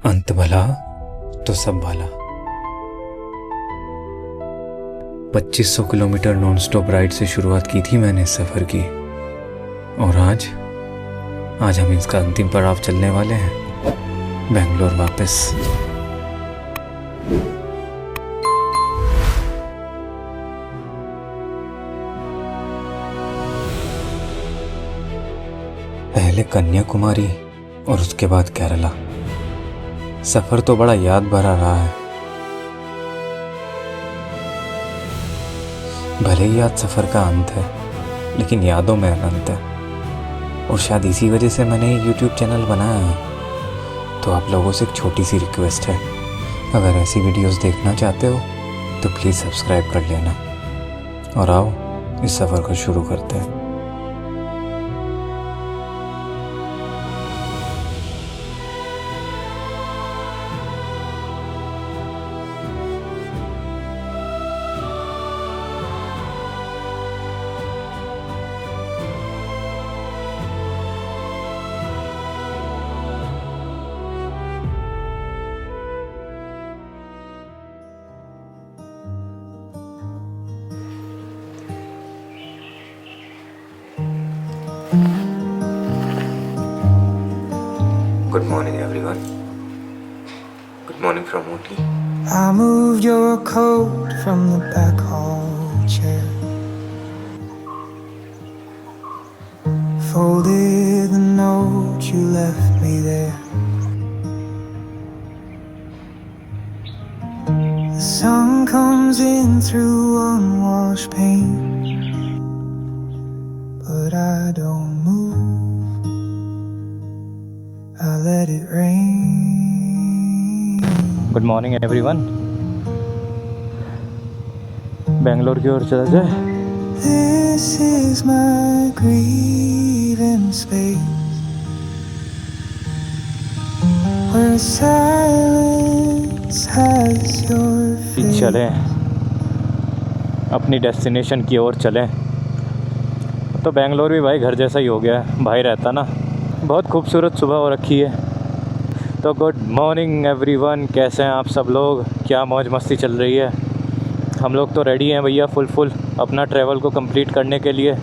अंत भला तो सब भला। 2500 किलोमीटर नॉन स्टॉप राइड से शुरुआत की थी मैंने इस सफ़र की, और आज हम इसका अंतिम पड़ाव चलने वाले हैं, बेंगलोर वापस। पहले कन्याकुमारी और उसके बाद केरला। सफ़र तो बड़ा याद भरा रहा है। भले ही आज सफ़र का अंत है, लेकिन यादों में अनंत है। और शायद इसी वजह से मैंने ये YouTube चैनल बनाया है। तो आप लोगों से एक छोटी सी रिक्वेस्ट है, अगर ऐसी वीडियोस देखना चाहते हो तो प्लीज़ सब्सक्राइब कर लेना। और आओ इस सफ़र को शुरू करते हैं। Good morning, everyone. Good morning from Ooty. I moved your coat from the back hall chair, folded the note you left me there. The sun comes in through unwashed paint, but I don't move. I let it rain. Good morning everyone. Bangalore की ओर चला जाए। This is my grieving space, where silence has your face. चलें अपनी destination की ओर चलें। तो बेंगलोर भी भाई घर जैसा ही हो गया है, भाई रहता ना। बहुत खूबसूरत सुबह हो रखी है। तो गुड मॉर्निंग एवरीवन, कैसे हैं आप सब लोग? क्या मौज मस्ती चल रही है? हम लोग तो रेडी हैं भैया, फुल अपना ट्रैवल को कंप्लीट करने के लिए।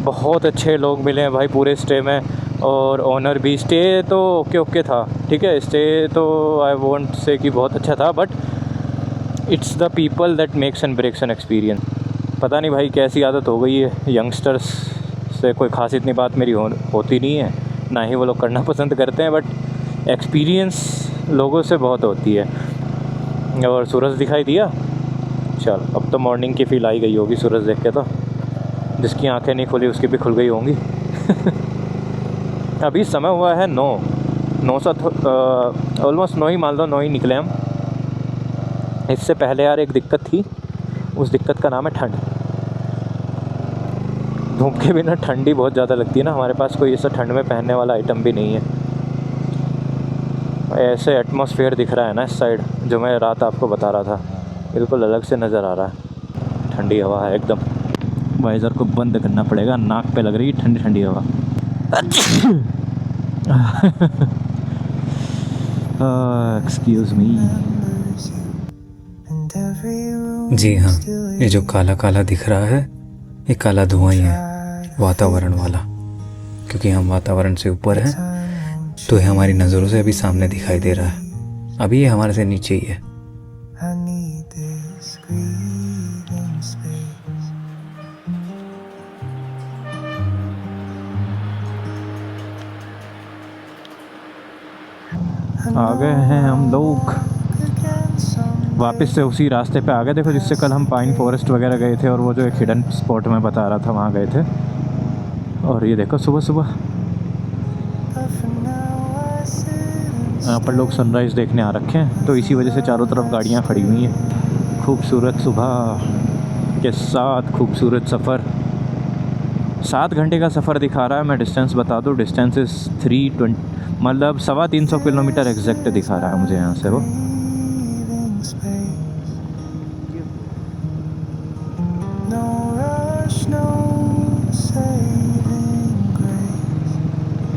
बहुत अच्छे लोग मिले हैं भाई पूरे स्टे में, और ओनर भी। स्टे तो ओके था, ठीक है। स्टे तो आई वोंट से कि बहुत अच्छा था, but it's the people that makes and breaks an experience. पता नहीं भाई कैसी आदत हो गई है, यंगस्टर्स से कोई ख़ास इतनी बात मेरी होती नहीं है, ना ही वो लोग करना पसंद करते हैं, बट एक्सपीरियंस लोगों से बहुत होती है। और सूरज दिखाई दिया। चल अब तो मॉर्निंग की फील आई गई होगी सूरज देख के। तो जिसकी आंखें नहीं खुली उसकी भी खुल गई होंगी। अभी समय हुआ है 9 सा, ऑलमोस्ट 9 ही मान लो, 9 ही निकले हम। इससे पहले यार एक दिक्कत थी, उस दिक्कत का नाम है ठंड। धूप के बिना ठंडी बहुत ज़्यादा लगती है ना। हमारे पास कोई ऐसा ठंड में पहनने वाला आइटम भी नहीं है। ऐसे एटमॉस्फेयर दिख रहा है ना इस साइड, जो मैं रात आपको बता रहा था, बिल्कुल अलग से नज़र आ रहा है। ठंडी हवा है एकदम। वाइज़र को बंद करना पड़ेगा, नाक पे लग रही है ठंडी ठंडी हवा। Excuse me. जी हाँ, ये जो काला काला दिख रहा है, ये काला धुआं ही है, वातावरण वाला। क्योंकि हम वातावरण से ऊपर हैं, तो ये हमारी नज़रों से अभी सामने दिखाई दे रहा है। अभी ये हमारे से नीचे ही है। आ गए हैं हम लोग वापस से उसी रास्ते पे आ गए। देखो जिससे कल हम पाइन फॉरेस्ट वगैरह गए थे, और वो जो एक हिडन स्पॉट में बता रहा था वहाँ गए थे। और ये देखो सुबह सुबह यहाँ पर लोग सनराइज़ देखने आ रखे हैं, तो इसी वजह से चारों तरफ गाड़ियाँ खड़ी हुई हैं। खूबसूरत सुबह के साथ खूबसूरत सफ़र। 7 घंटे का सफ़र दिखा रहा है। मैं डिस्टेंस बता दूँ, डिस्टेंस इज़ 320, मतलब 350 किलोमीटर एग्जैक्ट दिखा रहा है मुझे यहाँ से वो।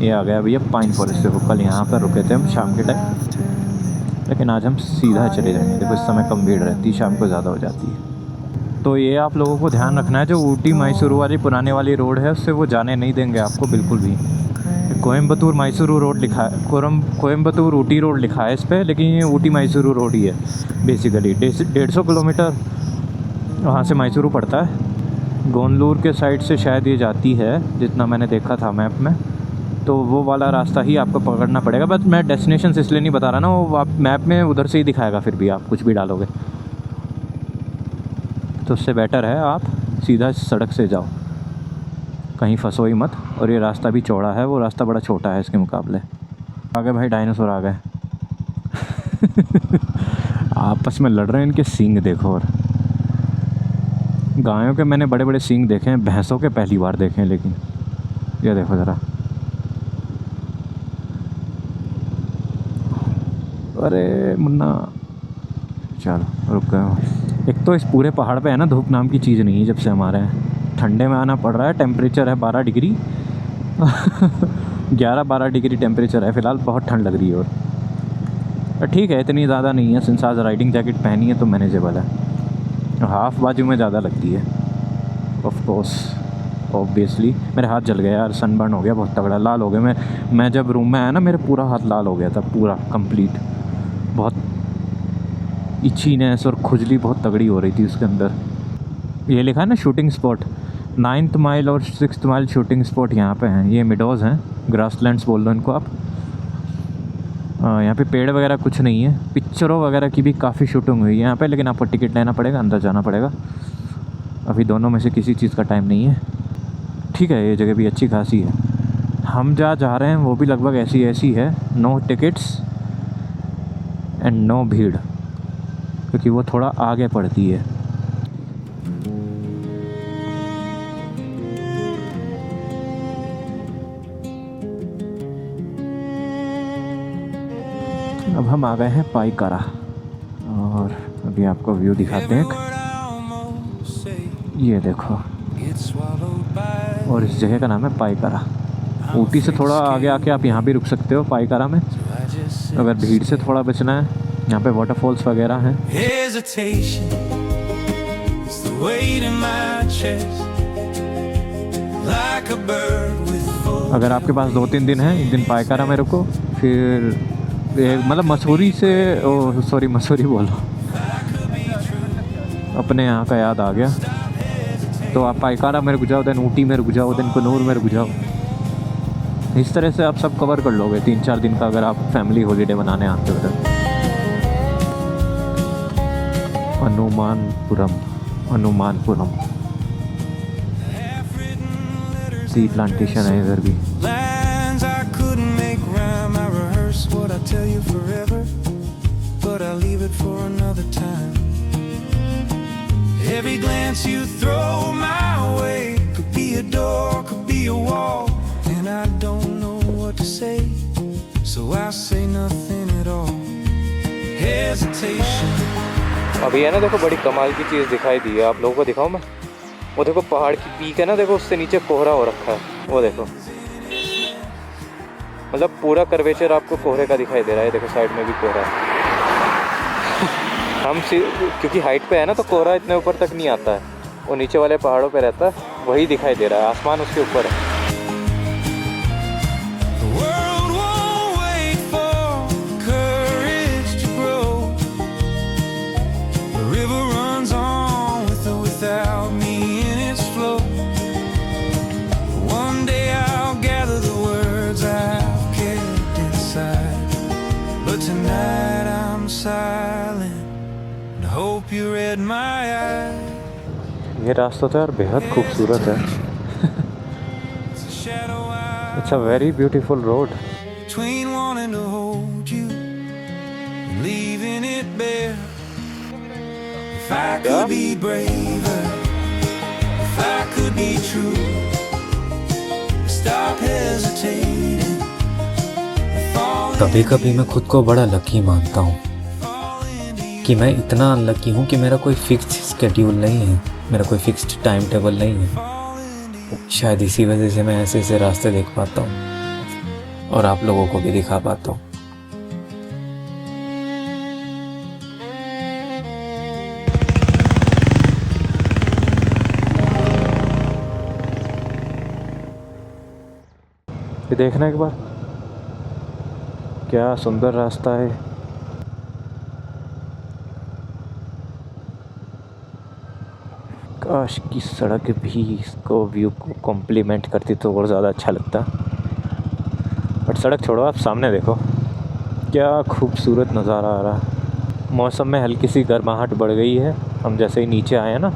ये आ गया भैया पाइन फॉरेस्ट। देखो कल यहाँ पर रुके थे हम शाम के टाइम, लेकिन आज हम सीधा चले जाएंगे। देखो इस समय कम भीड़ रहती है, शाम को ज़्यादा हो जाती है। तो ये आप लोगों को ध्यान रखना है, जो ऊटी मैसूर वाली पुराने वाली रोड है उससे वो जाने नहीं देंगे आपको बिल्कुल भी। कोयम्बतूर मैसूरू रोड लिखा है, कोयम्बतूर ऊटी रोड लिखा है इस पर, लेकिन ये ऊटी मैसूरू रोड ही है बेसिकली। 150 किलोमीटर वहाँ से मैसूरू पड़ता है। गोनलूर के साइड से शायद ये जाती है, जितना मैंने देखा था मैप में, तो वो वाला रास्ता ही आपको पकड़ना पड़ेगा। बस मैं डेस्टिनेशन इसलिए नहीं बता रहा ना, वो आप मैप में उधर से ही दिखाएगा, फिर भी आप कुछ भी डालोगे तो उससे बेटर है आप सीधा सड़क से जाओ, कहीं फंसो ही मत। और ये रास्ता भी चौड़ा है, वो रास्ता बड़ा छोटा है इसके मुकाबले। आगे भाई डायनासोर आ गए आपस में लड़ रहे हैं, इनके सींग देखो। और गायों के मैंने बड़े बड़े सींग देखे हैं, भैंसों के पहली बार देखे हैं। लेकिन ये देखो ज़रा, अरे मुन्ना चलो रुक गए। एक तो इस पूरे पहाड़ पे है ना, धूप नाम की चीज़ नहीं है जब से हमारे हैं। ठंडे में आना पड़ रहा है। टेम्परेचर है 12 डिग्री 11-12 डिग्री टेम्परेचर है फ़िलहाल। बहुत ठंड लग रही है। और ठीक है, इतनी ज़्यादा नहीं है, सिंस आज राइडिंग जैकेट पहनी है तो मैनेजेबल है। हाफ बाजू में ज़्यादा लगती है ऑफ कोर्स, ऑब्वियसली। मेरे हाथ जल गए यार, सनबर्न हो गया बहुत तगड़ा, लाल हो गया। मैं जब रूम में आया ना, मेरे पूरा हाथ लाल हो गया था, पूरा कंप्लीट। बहुत इचीनेस और खुजली बहुत तगड़ी हो रही थी उसके अंदर। ये लिखा है ना शूटिंग स्पॉट, 9th माइल और 6th माइल शूटिंग स्पॉट यहाँ पे हैं। ये मिडोज़ हैं, ग्रासलैंड्स बोल दो इनको आप। यहाँ पे पेड़ वगैरह कुछ नहीं है। पिक्चरों वगैरह की भी काफ़ी शूटिंग हुई है यहाँ पे, लेकिन आपको टिकट लेना पड़ेगा, अंदर जाना पड़ेगा। अभी दोनों में से किसी चीज़ का टाइम नहीं है। ठीक है, ये जगह भी अच्छी खासी है। हम जहाँ जा रहे हैं वो भी लगभग ऐसी है। नो टिकट्स एंड नो भीड़, क्योंकि वो थोड़ा आगे पड़ती है। अब हम आ गए हैं पाईकारा, और अभी आपको व्यू दिखाते हैं। ये देखो, और इस जगह का नाम है पाईकारा। ऊटी से थोड़ा आगे आके आप यहाँ भी रुक सकते हो पाईकारा में, अगर भीड़ से थोड़ा बचना है। यहाँ पे वाटरफॉल्स वगैरह हैं। अगर आपके पास 2-3 दिन है, एक दिन पाईकारा में रुको, फिर मतलब मसूरी से, मसूरी बोलो, अपने यहाँ का याद आ गया। तो आप पाईकारा में रुक जाओ, देन ऊटी में रुक जाओ, देन कनूर में रुक जाओ। इस तरह से आप सब कवर कर लोगे 3-4 दिन का, अगर आप फैमिली हॉलीडे बनाने आते हो तो। हनुमानपुरम टी प्लांटेशन है इधर भी। Every glance you throw my way could be a door, could be a wall, and I don't know what to say, so I say nothing at all. Hesitation. अभी है ना, देखो बड़ी कमाल की चीज़ दिखाई दी है, आप लोगों को दिखाऊं मैं। वो देखो पहाड़ की पीक है ना, देखो उससे नीचे कोहरा हो रखा है, वो देखो। मतलब पूरा कर्वेचर आपको कोहरे का दिखाई दे रहा है। देखो साइड में भी कोहरा है। हम क्योंकि हाइट पे है ना, तो कोहरा इतने ऊपर तक नहीं आता है, वो नीचे वाले पहाड़ों पे रहता है, वही दिखाई दे रहा है। आसमान उसके ऊपर है। ये रास्ता तो यार बेहद खूबसूरत है। It's a very beautiful road. कभी कभी मैं खुद को बड़ा लकी मानता हूँ कि मैं इतना अनलकी हूँ कि मेरा कोई फिक्स्ड स्केड्यूल नहीं है, मेरा कोई फिक्स्ड टाइम टेबल नहीं है। शायद इसी वजह से मैं ऐसे ऐसे रास्ते देख पाता हूँ और आप लोगों को भी दिखा पाता हूँ। ये देखना एक बार, क्या सुंदर रास्ता है। काश की सड़क भी इसको व्यू को कॉम्प्लीमेंट करती तो और ज़्यादा अच्छा लगता। बट सड़क छोड़ो, आप सामने देखो क्या खूबसूरत नज़ारा आ रहा है। मौसम में हल्की सी गर्माहट बढ़ गई है। हम जैसे ही नीचे आए हैं ना,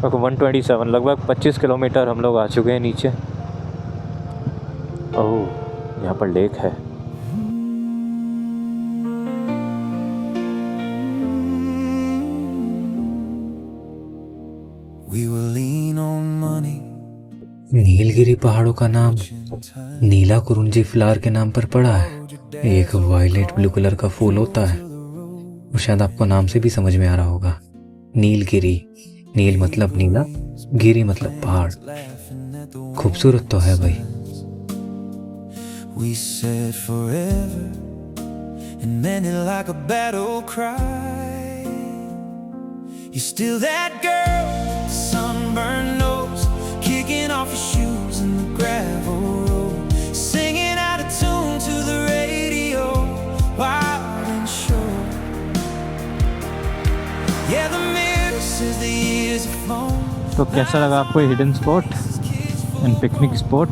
127 लगभग 25 किलोमीटर हम लोग आ चुके हैं नीचे। ओह, यहाँ पर लेक है। We will lean on money. Nilgiri पहाड़ों का नाम नीला कुरुंजी फ्लावर के नाम पर पड़ा है। एक वायलेट ब्लू कलर का फूल होता है, वो शायद आपको नाम से भी समझ में आ रहा होगा। नीलगिरी, नील मतलब नीला, गिरी मतलब पहाड़। खूबसूरत तो है भाई। We said forever, and meant it like a battle cry. You're still that girl, sunburned nose, kicking off your shoes in the gravel road, singing out of tune to the radio, wild and sure. Yeah, the mirror says the years have flown. तो कैसा लगा आपको hidden spot and picnic spot?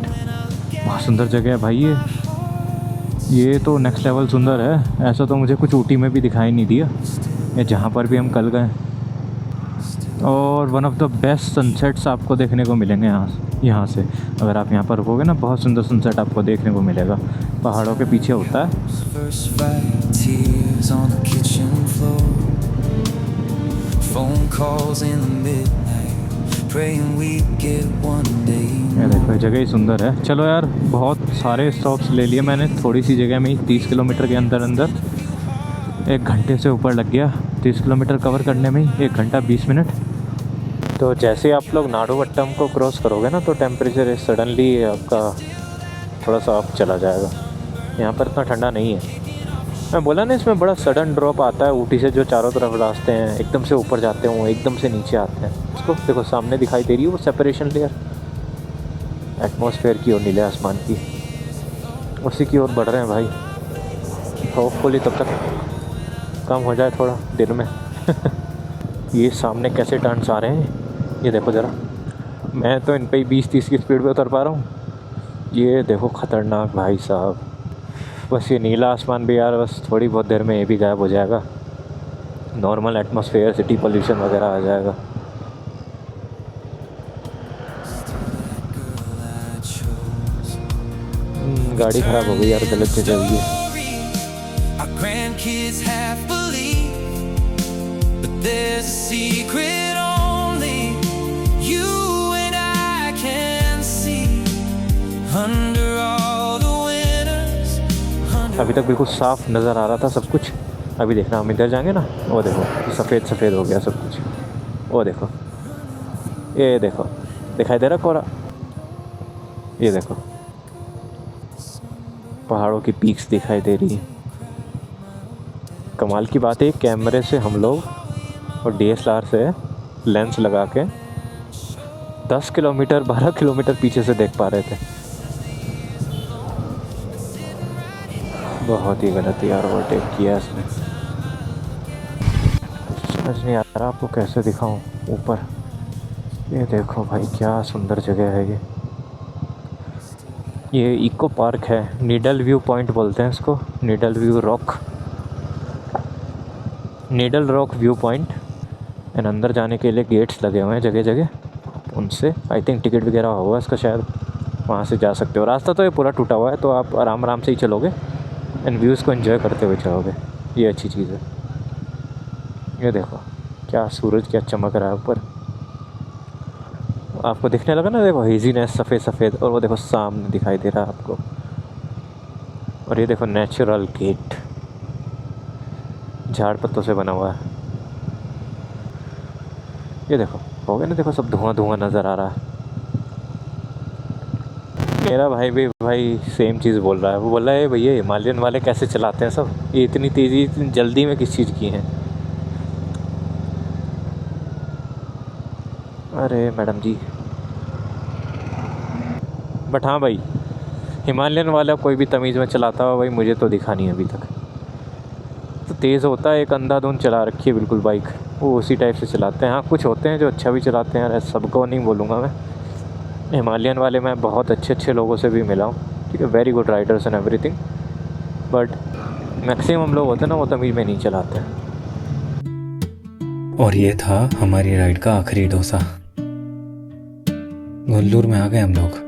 बहुत सुंदर जगह है भाई ये तो नेक्स्ट लेवल सुंदर है। ऐसा तो मुझे कुछ ऊटी में भी दिखाई नहीं दिया, या जहाँ पर भी हम कल गए। और one of the best sunsets आपको देखने को मिलेंगे यहाँ से। अगर आप यहाँ पर रुकोगे ना, बहुत सुंदर सनसेट आपको देखने को मिलेगा। पहाड़ों के पीछे होता है। First fight, tears on the kitchen floor, phone calls in the midnight, praying we'd get one day. ये देखो, जगह ही सुंदर है। चलो यार, बहुत सारे स्टॉप्स ले लिए मैंने थोड़ी सी जगह में ही। 30 किलोमीटर के अंदर 1 घंटे से ऊपर लग गया 30 किलोमीटर कवर करने में ही, 1 घंटा 20 मिनट। तो जैसे आप लोग नाडुवट्टम को क्रॉस करोगे ना, तो टेम्परेचर सडनली आपका थोड़ा सा अप चला जाएगा। यहाँ पर इतना ठंडा नहीं है। मैं बोला ना, इसमें बड़ा सडन ड्रॉप आता है ऊटी से, जो चारों तरफ रास्ते हैं एकदम से ऊपर जाते हैं, एकदम से नीचे आते हैं। उसको देखो, सामने दिखाई दे रही है वो सेपरेशन लेयर, एटमॉस्फेयर की और नीले आसमान की, उसी की ओर बढ़ रहे हैं भाई। होपफुली तब तक कम हो जाए थोड़ा दिन में। ये सामने कैसे टर्न्स आ रहे हैं, ये देखो ज़रा। मैं तो इन पे ही 20-30 की स्पीड पे उतर पा रहा हूँ। ये देखो, ख़तरनाक भाई साहब। बस ये नीला आसमान भी यार, बस थोड़ी बहुत देर में ये भी गायब हो जाएगा। नॉर्मल एटमॉस्फेयर, सिटी पोल्यूशन वगैरह आ जाएगा। गाड़ी ख़राब हो गई यार, गलत जगह गई है। Our grandkids half believe, but there's a secret only you and I can see. Under all the winners, अभी तक बिल्कुल साफ नज़र आ रहा था सब कुछ। अभी देखना, हम इधर जाएंगे ना, वो देखो सफ़ेद सफ़ेद हो गया सब कुछ। वो देखो, ये देखो, दिखाई दे रहा कोहरा? ये देखो, पहाड़ों की पीक्स दिखाई दे रही है। कमाल की बात है, कैमरे से हम लोग और DSLR से लेंस लगा के 10 किलोमीटर 12 किलोमीटर पीछे से देख पा रहे थे। बहुत ही गलत यार ओवरटेक किया इसने। समझ नहीं आ रहा आपको कैसे दिखाऊं ऊपर। ये देखो भाई, क्या सुंदर जगह है ये इको पार्क है। नीडल व्यू पॉइंट बोलते हैं इसको, needle rock view point. And अंदर जाने के लिए गेट्स लगे हुए हैं जगह जगह, उनसे आई थिंक टिकट वगैरह होगा इसका शायद, वहाँ से जा सकते हो। रास्ता तो ये पूरा टूटा हुआ है, तो आप आराम आराम से ही चलोगे एंड व्यूज़ को एंजॉय करते हुए चलोगे। ये अच्छी चीज़ है। ये देखो क्या सूरज क्या चमक रहा है ऊपर, आपको दिखने लगा ना? देखो हेजीनेस, सफ़ेद सफ़ेद, और वो देखो सामने दिखाई दे रहा है आपको। और ये देखो नेचुरल गेट, झाड़ पत्तों से बना हुआ है। ये देखो, हो गया ना? देखो सब धुआं धुआं नज़र आ रहा है। मेरा भाई भी भाई सेम चीज़ बोल रहा है। वो बोल रहा है भैया हिमालयन वाले कैसे चलाते हैं सब, ये इतनी तेज़ी इतनी जल्दी में किस चीज़ की हैं। अरे मैडम जी, बट हाँ भाई, हिमालयन वाला कोई भी तमीज़ में चलाता हुआ भाई मुझे तो दिखा नहीं अभी तक। तो तेज़ होता है, एक अंधाधुंध चला रखी है बिल्कुल बाइक, वो उसी टाइप से चलाते हैं। हाँ कुछ होते हैं जो अच्छा भी चलाते हैं, सबको नहीं बोलूँगा मैं। हिमालयन वाले मैं बहुत अच्छे लोगों से भी मिला हूँ, ठीक है, very good Riders and everything, but maximum लोग होते हैं ना वो तमीज़ में नहीं चलाते हैं। और ये था हमारी राइड का आखिरी डोसा। गुल्लूर में आ गए हम लोग।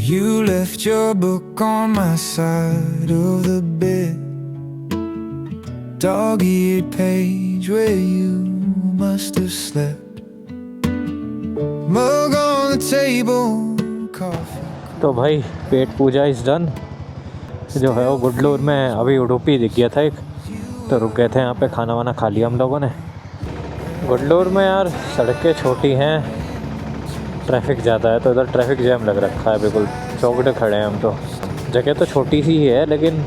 You left your book on my side of the bed, dog-eared page where you must have slept, mug on the table, coffee. तो भाई पेट पूजा इस डन। जो है वो गुडलूर में अभी उडुपी दिख गया था एक, तो रुक गए थे यहाँ पे, खाना वाना खा लिया हम लोगों ने। गुडलूर में यार सड़कें छोटी हैं, ट्रैफिक ज़्यादा है, तो इधर ट्रैफिक जैम लग रखा है, बिल्कुल चौकड़े खड़े हैं हम तो। जगह तो छोटी सी ही है लेकिन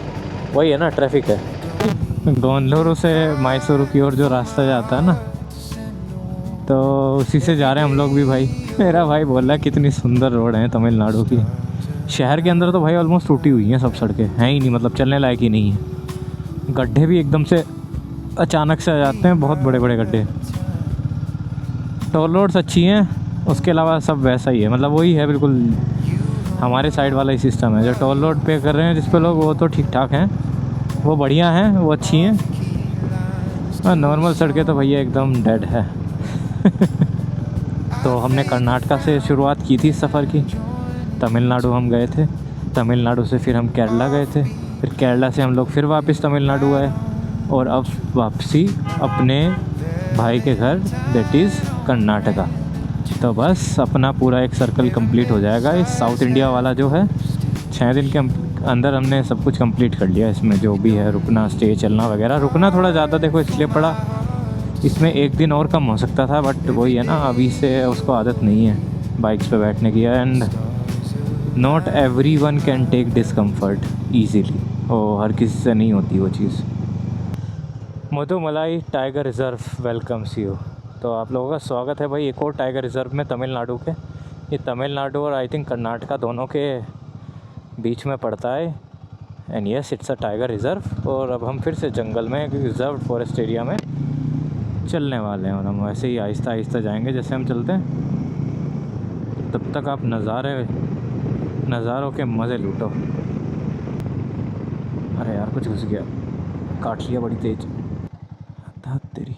वही है ना, ट्रैफिक है। गोंदलूर से मैसूर की ओर जो रास्ता जाता है ना, तो उसी से जा रहे हैं हम लोग भी भाई। मेरा भाई बोल रहा है कितनी सुंदर रोड है तमिलनाडु की। शहर के अंदर तो भाई ऑलमोस्ट टूटी हुई हैं सब सड़कें, हैं ही नहीं, मतलब चलने लायक ही नहीं है। गड्ढे भी एकदम से अचानक से आ जाते हैं, बहुत बड़े बड़े गड्ढे। टोल रोड्स अच्छी हैं, उसके अलावा सब वैसा ही है, मतलब वही है बिल्कुल हमारे साइड वाला ही सिस्टम है। जो टोल रोड पे कर रहे हैं जिस पे लोग, वो तो ठीक ठाक हैं, वो बढ़िया हैं, वो अच्छी हैं। और नॉर्मल सड़कें तो भैया एकदम डेड है। तो हमने कर्नाटका से शुरुआत की थी सफ़र की, तमिलनाडु हम गए थे, तमिलनाडु से फिर हम केरला गए थे, फिर केरला से हम लोग फिर वापस तमिलनाडु आए, और अब वापसी अपने भाई के घर, दैट इज़ कर्नाटका। तो बस अपना पूरा एक सर्कल कंप्लीट हो जाएगा। इस साउथ इंडिया वाला जो है 6 दिन के अंदर हमने सब कुछ कंप्लीट कर लिया। इसमें जो भी है रुकना, स्टे, चलना वगैरह, रुकना थोड़ा ज़्यादा देखो इसलिए पड़ा, इसमें 1 दिन और कम हो सकता था, बट वही है ना, अभी से उसको आदत नहीं है बाइक्स पे बैठने की। And not every one can take discomfort easily, और हर किसी से नहीं होती वो चीज़। Mudumalai tiger reserve welcomes you. तो आप लोगों का स्वागत है भाई एक और टाइगर रिज़र्व में तमिलनाडु के। ये तमिलनाडु और आई थिंक कर्नाटका दोनों के बीच में पड़ता है। And yes, it's a tiger reserve. और अब हम फिर से जंगल में एक रिजर्व फॉरेस्ट एरिया में चलने वाले हैं, और हम वैसे ही आहिस्ता आहिस्ता जाएंगे जैसे हम चलते हैं। तब तक आप नज़ारों के मज़े लूटो। अरे यार कुछ घुस गया, काट लिया बड़ी तेज, हाथ तेरी।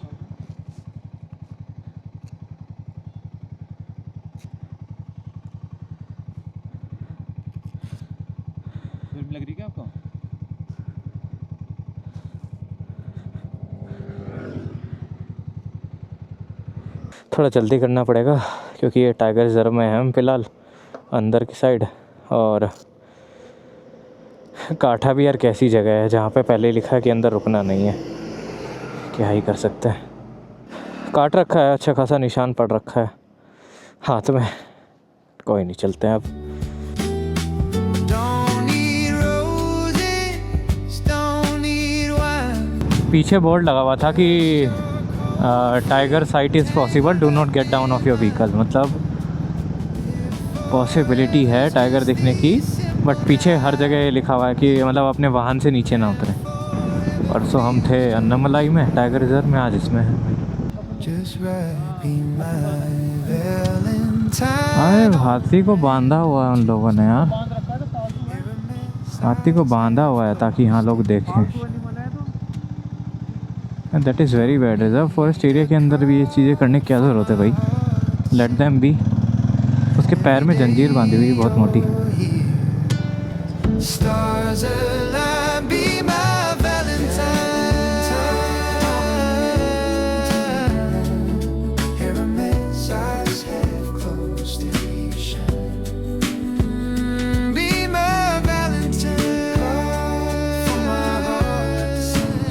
लग रही क्या आपको? थोड़ा जल्दी करना पड़ेगा क्योंकि ये टाइगर रिज़र्व में है हम फ़िलहाल अंदर की साइड। और काठा भी यार कैसी जगह है जहाँ पे पहले ही लिखा है कि अंदर रुकना नहीं है, क्या ही कर सकते हैं। काट रखा है, अच्छा खासा निशान पड़ रखा है हाथ में। कोई नहीं, चलते हैं अब। पीछे बोर्ड लगा हुआ था कि tiger site is possible, do not get down of your vehicle. मतलब पॉसिबिलिटी है टाइगर दिखने की, बट पीछे हर जगह लिखा हुआ है कि मतलब अपने वाहन से नीचे ना उतरें। परसों हम थे अन्नामलाई में टाइगर रिज़र्व में, आज इसमें है। अरे हाथी को बांधा हुआ है उन लोगों ने यार, हाथी को बांधा हुआ है ताकि यहाँ लोग देखें। That is very bad. Reserve forest area के अंदर भी ये चीज़ें करने की क्या ज़रूरत है भाई, लेट देम बी। उसके पैर में जंजीर बांधी हुई बहुत मोटी।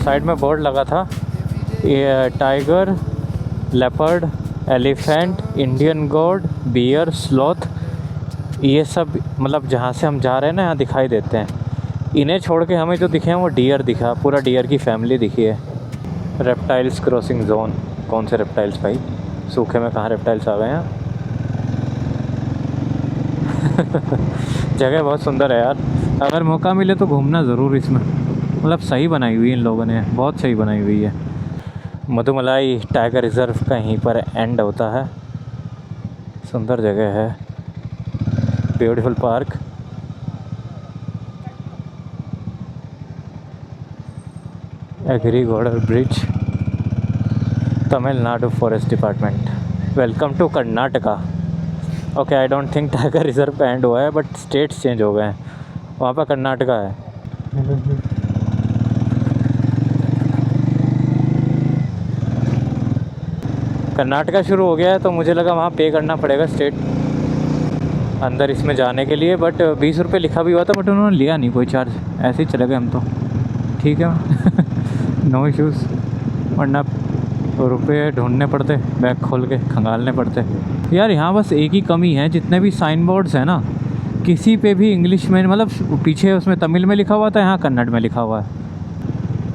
साइड में बोर्ड लगा था, ये टाइगर, लेपर्ड, एलिफेंट, इंडियन गोड, बियर, स्लॉथ, ये सब मतलब जहाँ से हम जा रहे हैं ना यहाँ दिखाई देते हैं। इन्हें छोड़ के हमें जो दिखे हैं वो डियर दिखा, पूरा डियर की फैमिली दिखी है। रेप्टाइल्स क्रॉसिंग जोन, कौन से रेप्टाइल्स भाई, सूखे में कहाँ रेप्टाइल्स आ गए हैं। जगह बहुत सुंदर है यार, अगर मौका मिले तो घूमना ज़रूर इसमें। मतलब सही बनाई हुई है इन लोगों ने, बहुत सही बनाई हुई है। मधुमलाई टाइगर रिज़र्व का यहीं पर एंड होता है। सुंदर जगह है, ब्यूटीफुल पार्क। एग्रीगोडर bridge, Tamil Nadu forest department. Welcome to Karnataka. Okay, I don't think tiger reserve का एंड हुआ है, बट स्टेट्स चेंज हो गए हैं। वहाँ पर कर्नाटका है। कर्नाटका शुरू हो गया है, तो मुझे लगा वहाँ पे करना पड़ेगा स्टेट अंदर इसमें जाने के लिए, बट 20 रुपये लिखा भी हुआ था, बट उन्होंने लिया नहीं कोई चार्ज, ऐसे ही चले गए हम तो। ठीक है नो इश्यूज़, वरना रुपये ढूंढने पड़ते, बैग खोल के खंगालने पड़ते। यार यहाँ बस एक ही कमी है, जितने भी साइन बोर्ड्स हैं ना, किसी पे भी इंग्लिश में, मतलब पीछे उसमें तमिल में लिखा हुआ था, यहाँ कन्नड़ में लिखा हुआ है।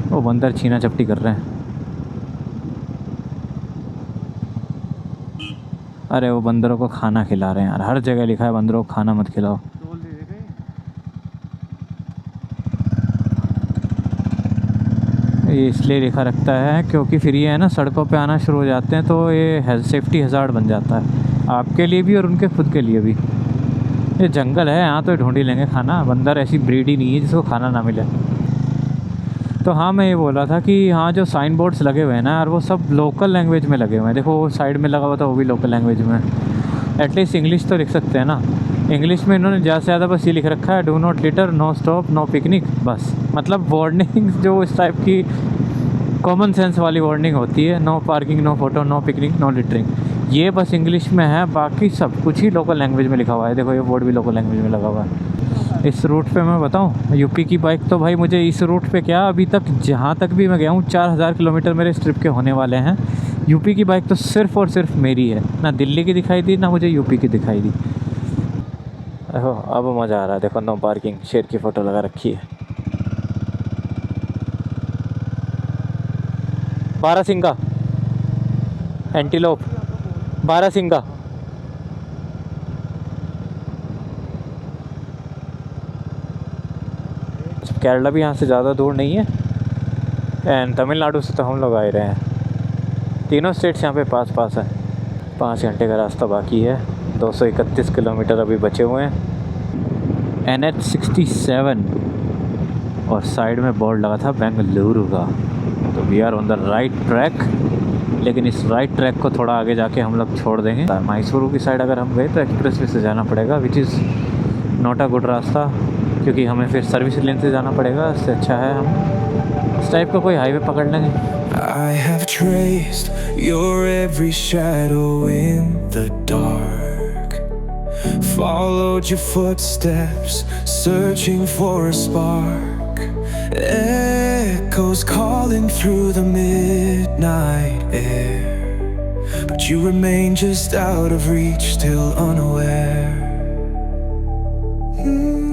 वो बंदर छीना चपटी कर रहे हैं। अरे वो बंदरों को खाना खिला रहे हैं यार, हर जगह लिखा है बंदरों को खाना मत खिलाओ। ये इसलिए लिखा रखता है क्योंकि फिर ये है ना, सड़कों पे आना शुरू हो जाते हैं तो ये सेफ्टी हज़ार्ड बन जाता है, आपके लिए भी और उनके खुद के लिए भी। ये जंगल है, यहाँ तो ढूंढ ही लेंगे खाना, बंदर ऐसी ब्रीड ही नहीं है जिसको खाना ना मिले। तो हाँ, मैं ये बोल रहा था कि हाँ, जो साइन बोर्ड्स लगे हुए हैं ना यार, वो सब लोकल लैंग्वेज में लगे हुए हैं। देखो वो साइड में लगा हुआ था, वो भी लोकल लैंग्वेज में। एटलीस्ट इंग्लिश तो लिख सकते हैं ना। इंग्लिश में इन्होंने ज़्यादा से ज़्यादा बस ये लिख रखा है, do not litter, no stop, no picnic, बस। मतलब वार्निंग जो इस टाइप की कॉमन सेंस वाली वार्निंग होती है, no parking, no photo, no picnic, no littering, ये बस इंग्लिश में है। बाकी सब कुछ ही लोकल लैंग्वेज में लिखा हुआ है। देखो ये बोर्ड भी लोकल लैंग्वेज में लगा हुआ है। इस रूट पे मैं बताऊं, यूपी की बाइक तो भाई मुझे इस रूट पे क्या, अभी तक जहाँ तक भी मैं गया हूँ 4000 किलोमीटर मेरे इस ट्रिप के होने वाले हैं। यूपी की बाइक तो सिर्फ़ और सिर्फ मेरी है, ना दिल्ली की दिखाई दी, ना मुझे यूपी की दिखाई दी। देखो अब मज़ा आ रहा है। देखो नो पार्किंग, शेर की फ़ोटो लगा रखी है। बारासिंगा, एंटीलोप, बारासिंगा। केरला भी यहाँ से ज़्यादा दूर नहीं है, एंड तमिलनाडु से तो हम लोग आए रहे हैं। तीनों स्टेट्स यहाँ पे पास पास है। 5 घंटे का रास्ता बाकी है, 231 किलोमीटर अभी बचे हुए हैं। NH 67 और साइड में बोर्ड लगा था बेंगलुरु का। तो we are on the right track, लेकिन इस राइट ट्रैक को थोड़ा आगे जाके हम लोग छोड़ देंगे। मैसूरू की साइड अगर हम गए तो एक्सप्रेस वे से जाना पड़ेगा, which is not a good रास्ता, क्योंकि हमें फिर सर्विस लेन से जाना पड़ेगा। इससे अच्छा है हम इस टाइप का कोई हाईवे पकड़ लेंगे। I have traced your every shadow in the dark, followed your footsteps, searching for a spark, echoes calling through the midnight air, but you remain just out of reach, still unaware.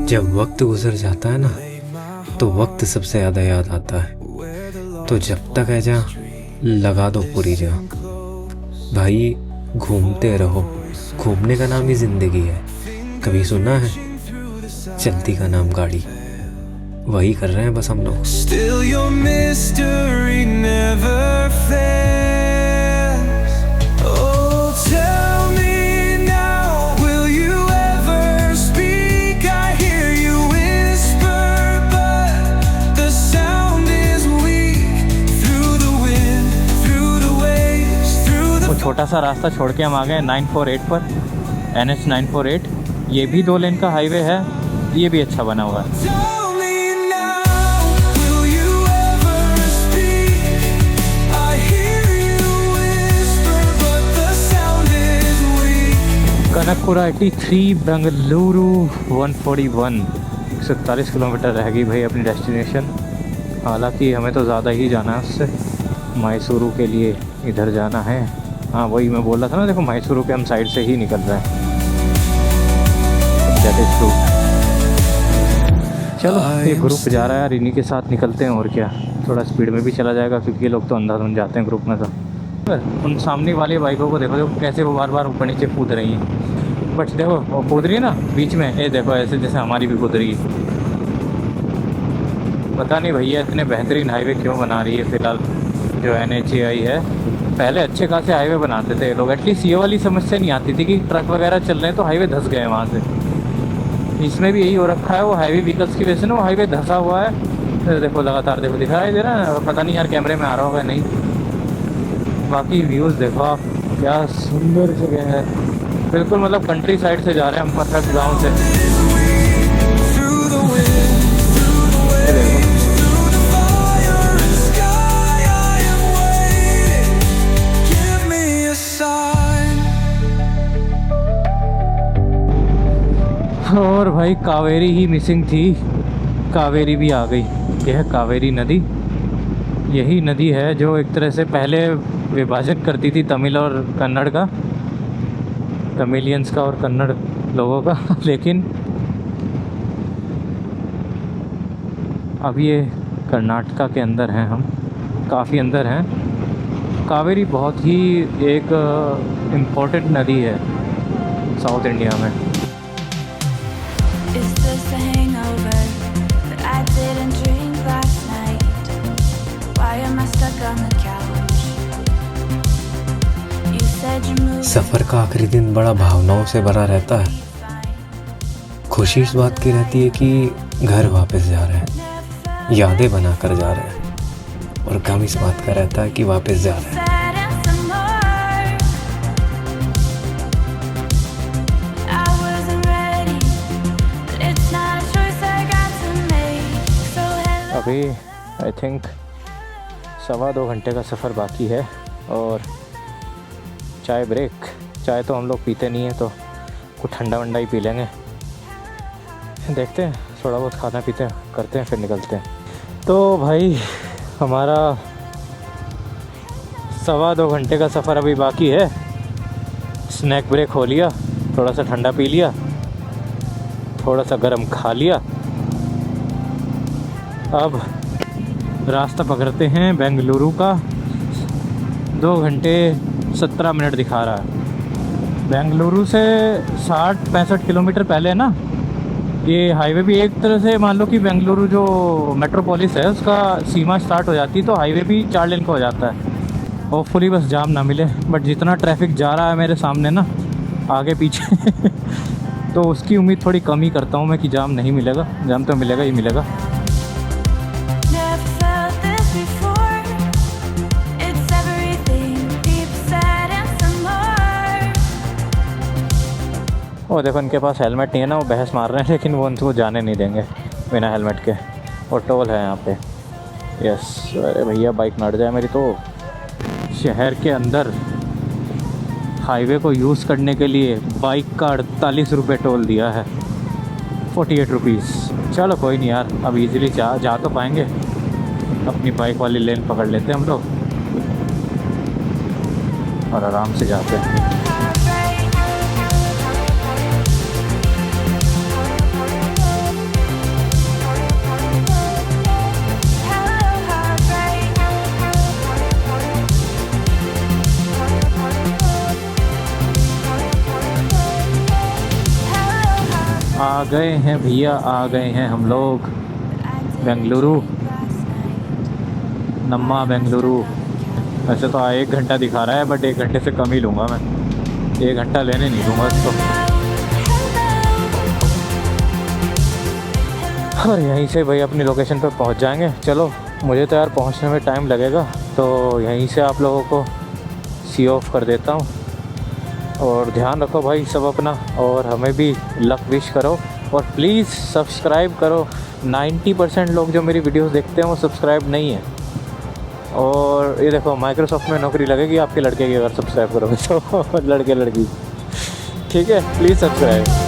जब वक्त गुजर जाता है ना, तो वक्त सबसे ज़्यादा याद आता है। तो जब तक है जा, लगा दो पूरी जा। भाई घूमते रहो, घूमने का नाम ही ज़िंदगी है। कभी सुना है चलती का नाम गाड़ी? वही कर रहे हैं बस हम लोग। Still your mystery never fails. Oh, tell me now, will you ever speak? I hear you whisper, but the sound is weak. Through the wind, through the waves, through the... वो छोटा सा रास्ता छोड़ के हम आ गए 948 पर, NH 948। ये भी 2 लेन का हाईवे है, ये भी अच्छा बना हुआ है। Tell me now, will you ever speak? I hear you whisper, but the sound is weak. Kanakapura 83, Bengaluru 141। 147 kilometre रह गई भाई अपनी डेस्टिनेशन। हालांकि हमें तो ज़्यादा ही जाना है उससे, मैसूरू के लिए इधर जाना है। हाँ वही मैं बोल रहा था ना, देखो मैसूरू के हम साइड से ही निकल रहे हैं। That is true. चलो ये ग्रुप जा रहा है यार, इन्हीं के साथ निकलते हैं और क्या। थोड़ा स्पीड में भी चला जाएगा क्योंकि ये लोग तो अंधाधुंध जाते हैं ग्रुप में। तो उन सामने वाली बाइकों को देखो, जो कैसे वो बार बार ऊपर नीचे कूद रही हैं। बट देखो वो कूद रही है ना बीच में, ये देखो ऐसे जैसे हमारी भी कूद रही है। पता नहीं भैया इतने बेहतरीन हाईवे क्यों बना रही है फ़िलहाल जो NHAI है। पहले अच्छे खासे हाईवे बनाते थे लोग, एटलीस्ट ये वाली समस्या नहीं आती थी कि ट्रक वगैरह चल रहे हैं तो हाईवे धंस गए वहाँ से। इसमें भी यही हो रखा है, वो हाईवे व्हीकल्स की वजह से ना वो हाईवे धंसा हुआ है। देखो लगातार देखो दिखाई दे रहा है, पता नहीं यार कैमरे में आ रहा होगा नहीं। बाकी व्यूज़ देखो आप, क्या सुंदर जगह है, बिल्कुल मतलब कंट्री साइड से जा रहे हैं हम, परफेक्ट गाँव से। Through the wind, through the waves, through the fire and sky, I am waiting. Give me a sign. और भाई कावेरी ही मिसिंग थी, कावेरी भी आ गई। यह कावेरी नदी, यही नदी है जो एक तरह से पहले विभाजन करती थी तमिल और कन्नड़ का, तमिलियंस का और कन्नड़ लोगों का। लेकिन अब ये कर्नाटका के अंदर हैं हम, काफ़ी अंदर हैं। कावेरी बहुत ही एक इम्पोर्टेंट नदी है साउथ इंडिया में। Is this a hangover that I didn't drink last night? Why am I stuck on the couch? You said you moved सफ़र का आखिरी दिन बड़ा भावनाओं से भरा रहता है। खुशी इस बात की रहती है कि घर वापस जा रहे हैं, यादें बनाकर जा रहे हैं, और गम इस बात का रहता है कि वापस जा रहे हैं। sad and some more. I wasn't ready, but it's not a choice I got to make. So hello. अभी आई थिंक 1.25 घंटे का सफ़र बाकी है और चाय ब्रेक। चाय तो हम लोग पीते नहीं हैं तो कुछ ठंडा वंडा ही पी लेंगे, देखते हैं थोड़ा बहुत खाना पीते हैं करते हैं फिर निकलते हैं। तो भाई हमारा 2.25 घंटे का सफ़र अभी बाकी है। स्नैक ब्रेक हो लिया, थोड़ा सा ठंडा पी लिया, थोड़ा सा गर्म खा लिया। अब रास्ता पकड़ते हैं बेंगलुरु का। 2 घंटे 17 मिनट दिखा रहा है। बेंगलुरु से 60-65 किलोमीटर पहले है ना ये हाईवे भी, एक तरह से मान लो कि बेंगलुरु जो मेट्रोपोलिस है उसका सीमा स्टार्ट हो जाती है तो हाईवे भी 4 लेन का हो जाता है। होपफुली बस जाम ना मिले, बट जितना ट्रैफिक जा रहा है मेरे सामने ना आगे पीछे तो उसकी उम्मीद थोड़ी कम ही करता हूँ मैं कि जाम नहीं मिलेगा। जाम तो मिलेगा ही मिलेगा। Never felt this before. It's everything, deep, sad and some more. वो देखो इनके पास हेलमेट नहीं है ना, वो बहस मार रहे हैं लेकिन वो उनको जाने नहीं देंगे बिना हेलमेट के। और टोल है यहाँ पे। यस, अरे भैया बाइक ना अड़ जाए मेरी। तो शहर के अंदर हाईवे को यूज़ करने के लिए बाइक का 48 रुपये टोल दिया है, 48 रुपीज़। चलो कोई नहीं यार, अब इजीली जा तो पाएंगे। अपनी बाइक वाली लेन पकड़ लेते हैं हम लोग और आराम से जाते हैं। आ गए हैं भैया, आ गए हैं हम लोग बेंगलुरु, नम्मा बेंगलुरु। वैसे तो 1 घंटा दिखा रहा है बट 1 घंटे से कम ही लूँगा मैं, 1 घंटा लेने नहीं दूँगा इसको। और यहीं से भाई अपनी लोकेशन पर पहुँच जाएंगे। चलो मुझे तो यार पहुँचने में टाइम लगेगा तो यहीं से आप लोगों को सी ऑफ कर देता हूँ। और ध्यान रखो भाई सब अपना, और हमें भी लक विश करो और प्लीज़ सब्सक्राइब करो। 90% लोग जो मेरी वीडियोस देखते हैं वो सब्सक्राइब नहीं है। और ये देखो माइक्रोसॉफ्ट में नौकरी लगेगी आपके लड़के की अगर सब्सक्राइब करोगे तो लड़के लड़की, ठीक है, प्लीज़ सब्सक्राइब।